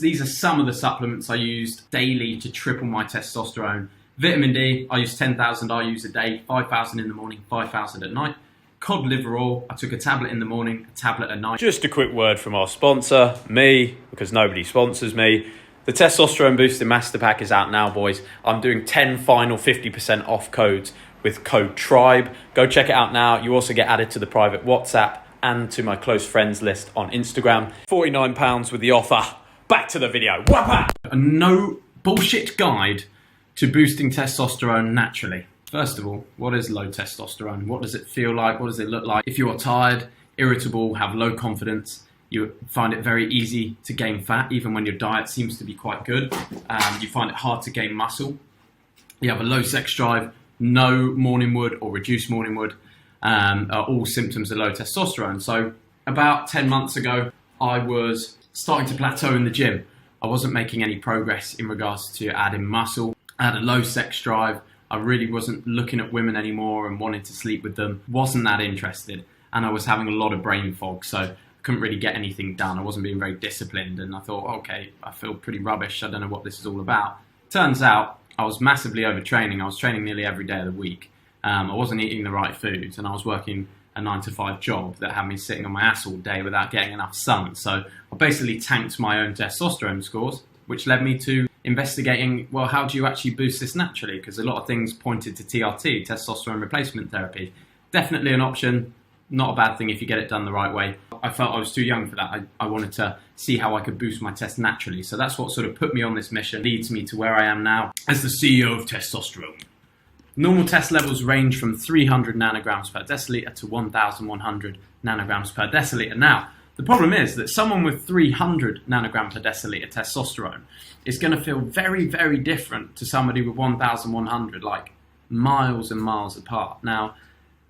these are some of the supplements I used daily to triple my testosterone. Vitamin D, I use 10,000 IUs a day, 5,000 in the morning, 5,000 at night. Cod liver oil, I took a tablet in the morning, a tablet at night. Just a quick word from our sponsor, me, because nobody sponsors me. The Testosterone Boosting Master Pack is out now, boys. I'm doing 10 final 50% off codes with code TRIBE. Go check it out now. You also get added to the private WhatsApp and to my close friends list on Instagram. £49 with the offer. Back to the video. Whoppa! A no bullshit guide to boosting testosterone naturally. First of all, what is low testosterone? What does it feel like? What does it look like? If you are tired, irritable, have low confidence, you find it very easy to gain fat, even when your diet seems to be quite good. You find it hard to gain muscle. You have a low sex drive, no morning wood or reduced morning wood, are all symptoms of low testosterone. So about 10 months ago, I was starting to plateau in the gym. I wasn't making any progress in regards to adding muscle. I had a low sex drive. I really wasn't looking at women anymore and wanting to sleep with them. Wasn't that interested. And I was having a lot of brain fog, so I couldn't really get anything done. I wasn't being very disciplined, and I thought, okay, I feel pretty rubbish. I don't know what this is all about. Turns out I was massively overtraining. I was training nearly every day of the week. I wasn't eating the right foods, and I was working a 9-to-5 job that had me sitting on my ass all day without getting enough sun. So I basically tanked my own testosterone scores, which led me to investigating, well, how do you actually boost this naturally? Because a lot of things pointed to TRT, testosterone replacement therapy. Definitely an option, not a bad thing if you get it done the right way. I felt I was too young for that. I wanted to see how I could boost my test naturally. So that's what sort of put me on this mission, leads me to where I am now as the CEO of testosterone. Normal test levels range from 300 nanograms per deciliter to 1,100 nanograms per deciliter. Now, the problem is that someone with 300 nanogram per deciliter testosterone is going to feel very, very different to somebody with 1,100, like miles and miles apart. Now,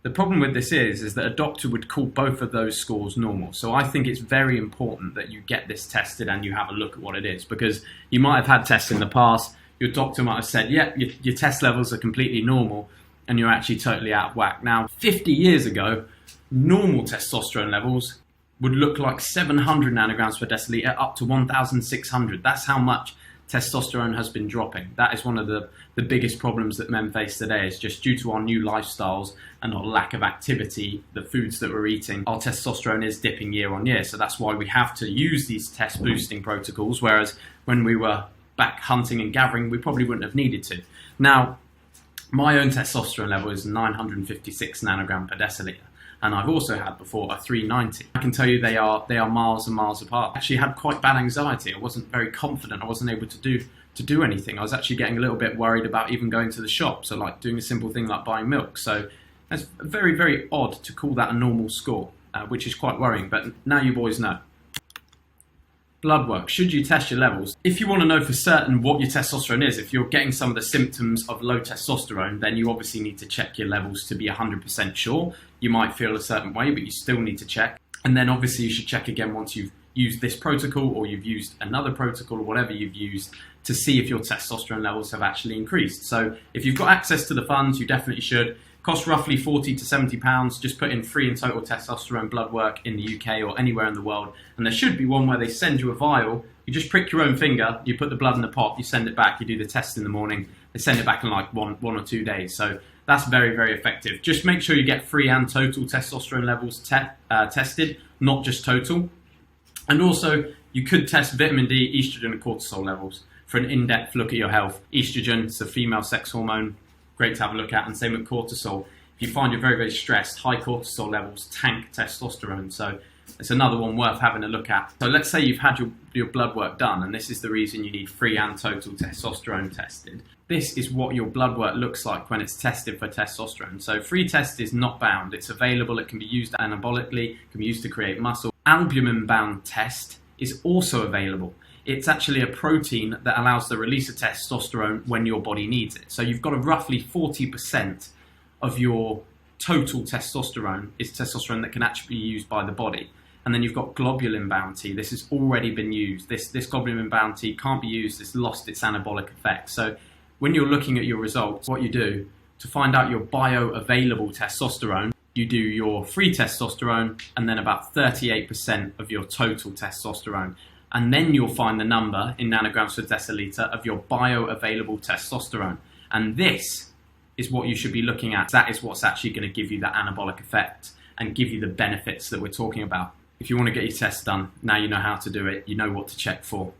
the problem with this is that a doctor would call both of those scores normal. So I think it's very important that you get this tested and you have a look at what it is, because you might have had tests in the past. Your doctor might have said, yeah, your test levels are completely normal, and you're actually totally out of whack. Now, 50 years ago, normal testosterone levels would look like 700 nanograms per deciliter up to 1,600. That's how much testosterone has been dropping. That is one of the biggest problems that men face today, is just due to our new lifestyles and our lack of activity, the foods that we're eating, our testosterone is dipping year on year. So that's why we have to use these test boosting protocols, whereas when we were back hunting and gathering, we probably wouldn't have needed to. Now, my own testosterone level is 956 nanogram per deciliter. And I've also had before a 390. I can tell you they are miles and miles apart. I actually had quite bad anxiety. I wasn't very confident. I wasn't able to do anything. I was actually getting a little bit worried about even going to the shop. So like doing a simple thing like buying milk. So that's very, very odd to call that a normal score, which is quite worrying. But now you boys know. Blood work. Should you test your levels? If you want to know for certain what your testosterone is, if you're getting some of the symptoms of low testosterone, then you obviously need to check your levels to be 100% sure. You might feel a certain way, but you still need to check. And then obviously you should check again once you've used this protocol, or you've used another protocol, or whatever you've used, to see if your testosterone levels have actually increased. So if you've got access to the funds, you definitely should. Costs roughly 40 to 70 pounds. Just put in free and total testosterone blood work in the UK or anywhere in the world. And there should be one where they send you a vial. You just prick your own finger, you put the blood in the pot, you send it back, you do the test in the morning. They send it back in like one or 2 days. So that's very, very effective. Just make sure you get free and total testosterone levels tested, not just total. And also, you could test vitamin D, estrogen, and cortisol levels for an in-depth look at your health. Estrogen is a female sex hormone, great to have a look at, and same with cortisol. If you find you're very, very stressed, high cortisol levels tank testosterone, so it's another one worth having a look at. So let's say you've had your blood work done, and this is the reason you need free and total testosterone tested. This is what your blood work looks like when it's tested for testosterone. So free test is not bound, it's available, it can be used anabolically, it can be used to create muscle. Albumin-bound test is also available. It's actually a protein that allows the release of testosterone when your body needs it. So you've got a roughly 40% of your total testosterone is testosterone that can actually be used by the body. And then you've got globulin-bound T. This has already been used. This globulin-bound T can't be used. It's lost its anabolic effect. So when you're looking at your results, what you do to find out your bioavailable testosterone, you do your free testosterone and then about 38% of your total testosterone. And then you'll find the number in nanograms per deciliter of your bioavailable testosterone. And this is what you should be looking at. That is what's actually going to give you that anabolic effect and give you the benefits that we're talking about. If you want to get your test done, now you know how to do it, you know what to check for.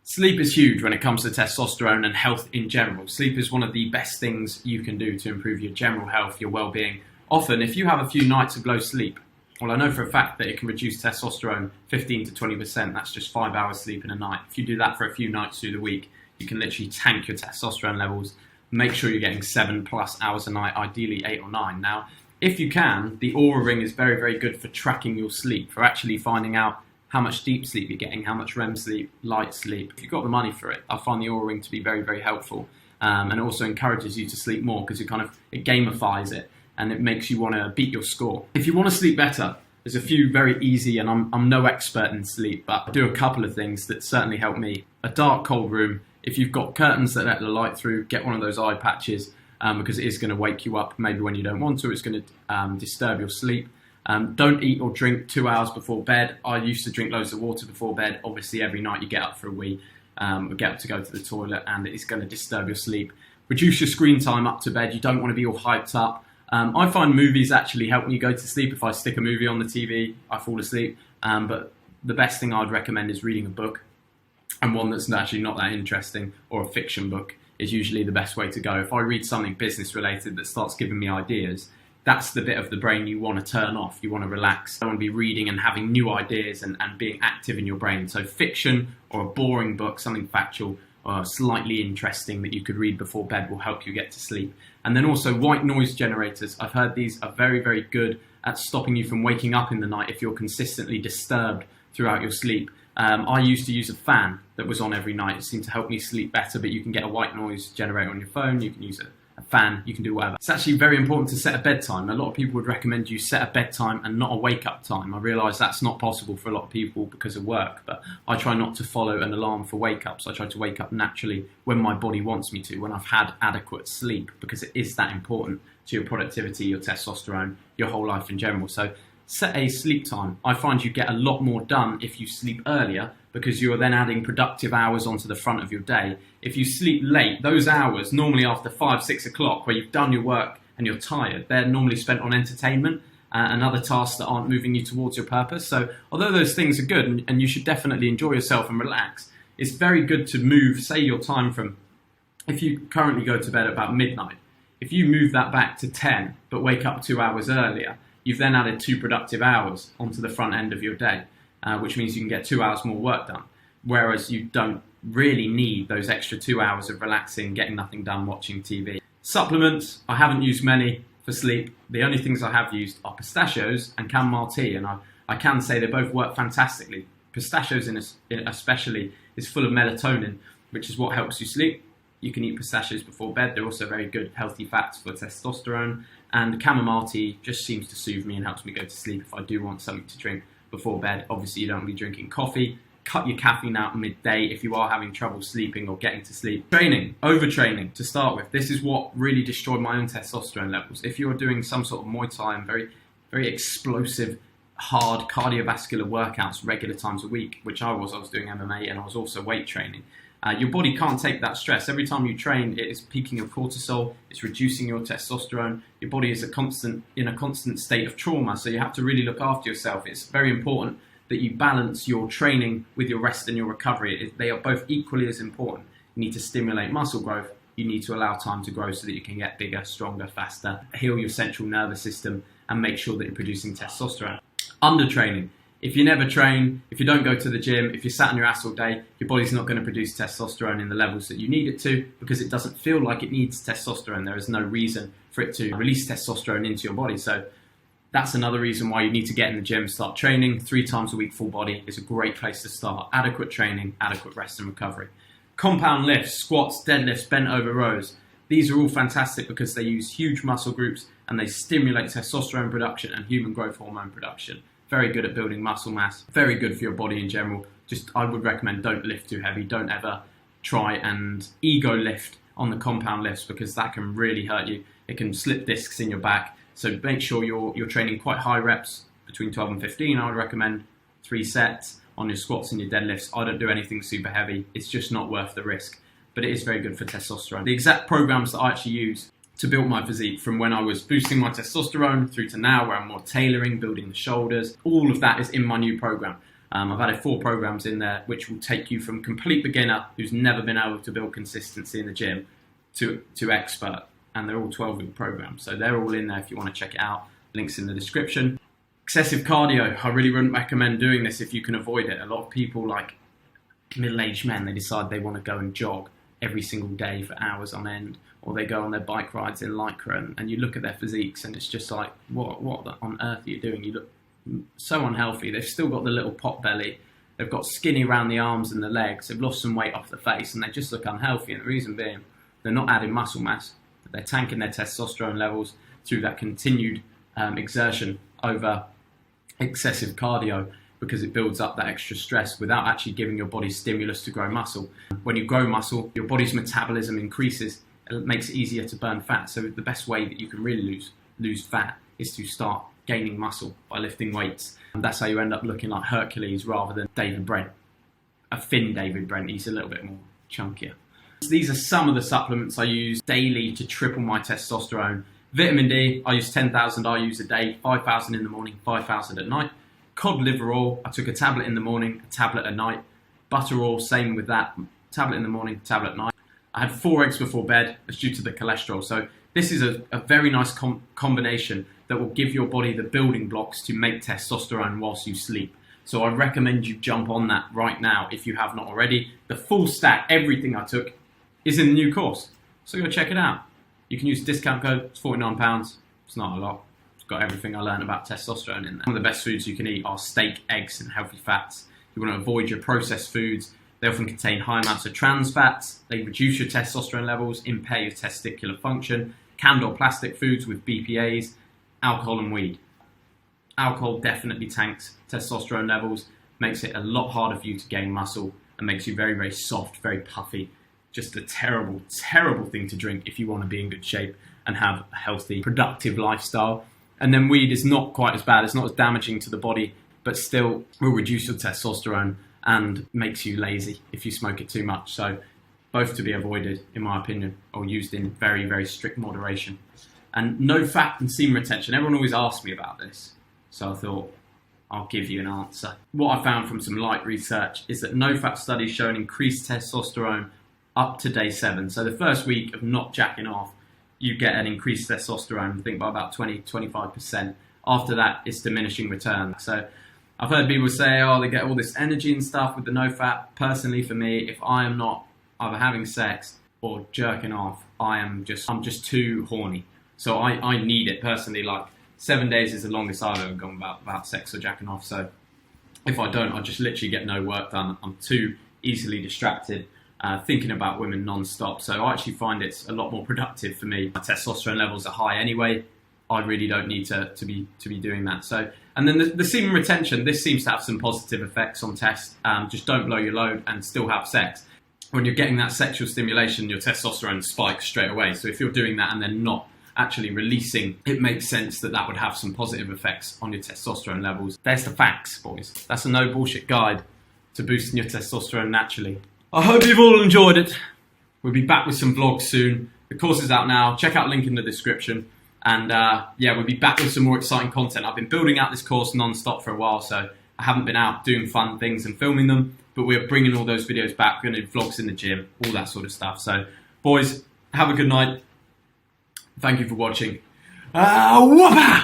Sleep is huge when it comes to testosterone and health in general. Sleep is one of the best things you can do to improve your general health, your well-being. Often, if you have a few nights of low sleep, well, I know for a fact that it can reduce testosterone 15 to 20%. That's just 5 hours sleep in a night. If you do that for a few nights through the week, you can literally tank your testosterone levels. Make sure you're getting 7+ hours a night, ideally 8 or 9. Now, if you can, the Oura Ring is very, very good for tracking your sleep, for actually finding out how much deep sleep you're getting, how much REM sleep, light sleep. If you've got the money for it, I find the Oura Ring to be very, very helpful. And it also encourages you to sleep more because it gamifies it and it makes you want to beat your score. If you want to sleep better, there's a few very easy, and I'm no expert in sleep, but I do a couple of things that certainly help me. A dark, cold room. If you've got curtains that let the light through, get one of those eye patches because it is going to wake you up maybe when you don't want to. It's going to disturb your sleep. Don't eat or drink 2 hours before bed. I used to drink loads of water before bed. Obviously, every night you get up for a wee, or get up to go to the toilet, and it's going to disturb your sleep. Reduce your screen time up to bed. You don't want to be all hyped up. I find movies actually help me go to sleep. If I stick a movie on the TV, I fall asleep. But the best thing I'd recommend is reading a book, and one that's actually not that interesting, or a fiction book is usually the best way to go. If I read something business related that starts giving me ideas, that's the bit of the brain you want to turn off. You want to relax. You want to be reading and having new ideas and being active in your brain. So fiction or a boring book, something factual or slightly interesting that you could read before bed will help you get to sleep. And then also white noise generators. I've heard these are very, very good at stopping you from waking up in the night if you're consistently disturbed throughout your sleep. I used to use a fan that was on every night. It seemed to help me sleep better, but you can get a white noise generator on your phone. You can use a fan, you can do whatever. It's actually very important to set a bedtime. A lot of people would recommend you set a bedtime and not a wake-up time. I realise that's not possible for a lot of people because of work, but I try not to follow an alarm for wake-ups. I try to wake up naturally when my body wants me to, when I've had adequate sleep, because it is that important to your productivity, your testosterone, your whole life in general. So set a sleep time. I find you get a lot more done if you sleep earlier because you're then adding productive hours onto the front of your day. If you sleep late, those hours, normally after 5, 6 o'clock, where you've done your work and you're tired, they're normally spent on entertainment and other tasks that aren't moving you towards your purpose. So although those things are good and you should definitely enjoy yourself and relax, it's very good to move, say, your time from, if you currently go to bed at about midnight, if you move that back to 10 but wake up 2 hours earlier, you've then added 2 productive hours onto the front end of your day, which means you can get 2 hours more work done. Whereas you don't really need those extra 2 hours of relaxing, getting nothing done, watching TV. Supplements, I haven't used many for sleep. The only things I have used are pistachios and chamomile tea, and I can say they both work fantastically. Pistachios especially is full of melatonin, which is what helps you sleep. You can eat pistachios before bed. They're also very good healthy fats for testosterone. And chamomile tea just seems to soothe me and helps me go to sleep if I do want something to drink before bed. Obviously, you don't want to be drinking coffee. Cut your caffeine out midday if you are having trouble sleeping or getting to sleep. Training, overtraining to start with. This is what really destroyed my own testosterone levels. If you're doing some sort of Muay Thai and very, very explosive, hard cardiovascular workouts regular times a week, which I was doing MMA and I was also weight training. Your body can't take that stress. Every time you train, it is peaking your cortisol, it's reducing your testosterone. Your body is in a constant state of trauma, so you have to really look after yourself. It's very important that you balance your training with your rest and your recovery. They are both equally as important. You need to stimulate muscle growth. You need to allow time to grow so that you can get bigger, stronger, faster, heal your central nervous system, and make sure that you're producing testosterone. Undertraining. If you never train, if you don't go to the gym, if you're sat on your ass all day, your body's not going to produce testosterone in the levels that you need it to because it doesn't feel like it needs testosterone. There is no reason for it to release testosterone into your body. So that's another reason why you need to get in the gym, start training 3 times a week. Full body is a great place to start. Adequate training, adequate rest and recovery. Compound lifts, squats, deadlifts, bent over rows. These are all fantastic because they use huge muscle groups and they stimulate testosterone production and human growth hormone production. Very good at building muscle mass, very good for your body in general. Just, I would recommend don't lift too heavy. Don't ever try and ego lift on the compound lifts because that can really hurt you. It can slip discs in your back. So make sure you're training quite high reps, between 12 and 15. I would recommend 3 sets, on your squats and your deadlifts. I don't do anything super heavy. It's just not worth the risk, but it is very good for testosterone. The exact programs that I actually use to build my physique, from when I was boosting my testosterone through to now where I'm more tailoring, building the shoulders, all of that is in my new program. I've added 4 programs in there which will take you from complete beginner who's never been able to build consistency in the gym to expert, and they're all 12-week programs, so they're all in there if you want to check it out. Links in the description. Excessive cardio, I really wouldn't recommend doing this if you can avoid it. A lot of people, like middle-aged men, they decide they want to go and jog every single day for hours on end, or they go on their bike rides in Lycra, and you look at their physiques and it's just like, what on earth are you doing? You look so unhealthy. They've still got the little pot belly, they've got skinny around the arms and the legs, they've lost some weight off the face, and they just look unhealthy. And the reason being, they're not adding muscle mass, they're tanking their testosterone levels through that continued exertion over excessive cardio, because it builds up that extra stress without actually giving your body stimulus to grow muscle. When you grow muscle, your body's metabolism increases. It makes it easier to burn fat. So the best way that you can really lose fat is to start gaining muscle by lifting weights. And that's how you end up looking like Hercules rather than David Brent. A thin David Brent, he's a little bit more chunkier. These are some of the supplements I use daily to triple my testosterone. Vitamin D, I use 10,000 IUs a day, 5,000 in the morning, 5,000 at night. Cod liver oil, I took a tablet in the morning, a tablet at night. Butter oil, same with that, tablet in the morning, tablet at night. I had 4 eggs before bed, it's due to the cholesterol. So this is a very nice combination that will give your body the building blocks to make testosterone whilst you sleep. So I recommend you jump on that right now if you have not already. The full stack, everything I took, is in the new course. So go check it out. You can use the discount code, it's £49. It's not a lot. It's got everything I learned about testosterone in there. One of the best foods you can eat are steak, eggs, and healthy fats. You want to avoid your processed foods. They often contain high amounts of trans fats. They reduce your testosterone levels, impair your testicular function. Canned or plastic foods with BPAs, alcohol and weed. Alcohol definitely tanks testosterone levels, makes it a lot harder for you to gain muscle, and makes you very, very soft, very puffy. Just a terrible, terrible thing to drink if you want to be in good shape and have a healthy, productive lifestyle. And then weed is not quite as bad. It's not as damaging to the body, but still will reduce your testosterone and makes you lazy if you smoke it too much. So both to be avoided, in my opinion, or used in very, very strict moderation. And no fat and semen retention. Everyone always asks me about this, so I thought I'll give you an answer. What I found from some light research is that no fat studies show an increased testosterone up to day 7. So the first week of not jacking off, you get an increased testosterone, I think by about 20-25%. After that, it's diminishing return. So I've heard people say, oh, they get all this energy and stuff with the no fat. Personally, for me, if I am not either having sex or jerking off, I'm just too horny. So I need it personally. Like 7 days is the longest I've ever gone without sex or jacking off. So if I don't, I just literally get no work done. I'm too easily distracted, thinking about women non-stop. So I actually find it's a lot more productive for me. My testosterone levels are high anyway. I really don't need to be doing that. So, and then the semen retention, this seems to have some positive effects on test. Just don't blow your load and still have sex. When you're getting that sexual stimulation, your testosterone spikes straight away. So if you're doing that and then not actually releasing, it makes sense that that would have some positive effects on your testosterone levels. There's the facts, boys. That's a no bullshit guide to boosting your testosterone naturally. I hope you've all enjoyed it. We'll be back with some vlogs soon. The course is out now. Check out link in the description. And yeah, we'll be back with some more exciting content. I've been building out this course non-stop for a while, so I haven't been out doing fun things and filming them, but we're bringing all those videos back. We're going to do vlogs in the gym, all that sort of stuff. So, boys, have a good night. Thank you for watching. Whoopah!